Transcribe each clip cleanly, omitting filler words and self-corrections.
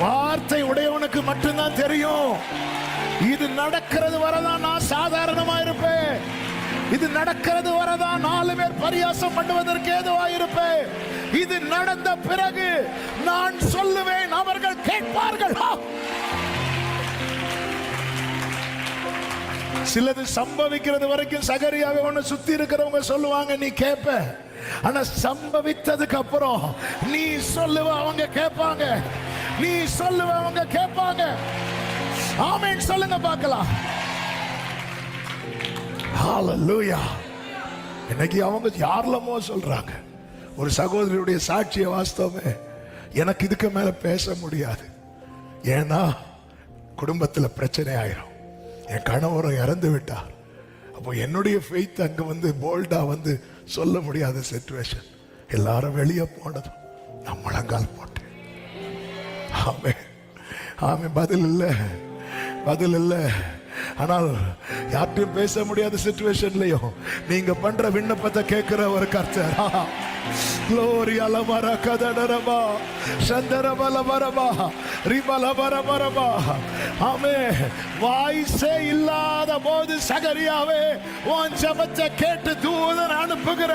வார்த்தை உடையவனுக்கு மட்டும்தான் தெரியும். இது நடக்கிறது வரதான் நான் சாதாரணமா இருப்பேன். இது நடக்கிறது வரதான் 4 பேர் பரியாசம் பண்ணுவதற்கு ஏதுவா இருப்பேன். இது நடந்த பிறகு நான் சொல்லுவேன், அவர்கள் கேட்பார்கள். சிலது சம்பவிக்கிறது வரைக்கும் சகரியாவை ஒண்ணு சுத்தி இருக்கிறவங்க சொல்லுவாங்க, நீ கேட்ப. ஆனா சம்பவித்ததுக்கு அப்புறம் நீ சொல்லுவ, அவங்க கேட்பாங்க. நீ சொல்லுவ, அவங்க கேட்பாங்க. ஆமென் சொல்லுங்க பார்க்கலாம். ஹalleluya. இன்னைக்கு அவங்க யார்லமோ சொல்றாங்க. ஒரு சகோதரியுடைய சாட்சிய வாஸ்தவமே எனக்கு இதுக்கு மேல பேச முடியாது. ஏன்னா குடும்பத்தில் பிரச்சனை ஆயிரும். என் கணவரும் இறந்து விட்டார். அப்போ என்னுடைய ஃபெய்த் அங்க வந்து போல்டா வந்து சொல்ல முடியாத சிச்சுவேஷன். எல்லாரும் வெளியே போனதும் நான் முழங்கால் போட்டேன். ஆமே ஆமே. பதில் இல்லை, பதில் இல்லை. ஆனால் யார்ட்டையும் பேச முடியாத சிச்சுவேஷன்லயும் நீங்க பண்ற விண்ணப்பத்தை கேட்கிற ஒரு கர்த்தர். Glory alamara kadanaraba shandarabalabaraba ribalabarabaraba. ஆமென். வாய்ஸே இல்லாத போது சகரியாவே உன் ஜெபத்தை கேட்டு தூதன் அனுப்புகிற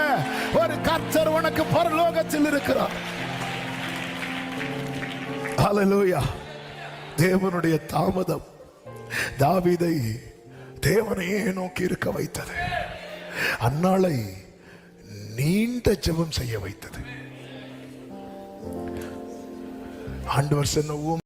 ஒரு கர்த்தர் உனக்கு பரலோகத்தில் இருக்கிறார். ஹalleluya. தேவனுடைய தாமதம் தாவீதை தேவனையே நோக்கி இருக்க வைத்தது. அன்னாளை நீண்ட ஜெபம் செய்ய வைத்தது. ஆண்டவர் சொன்ன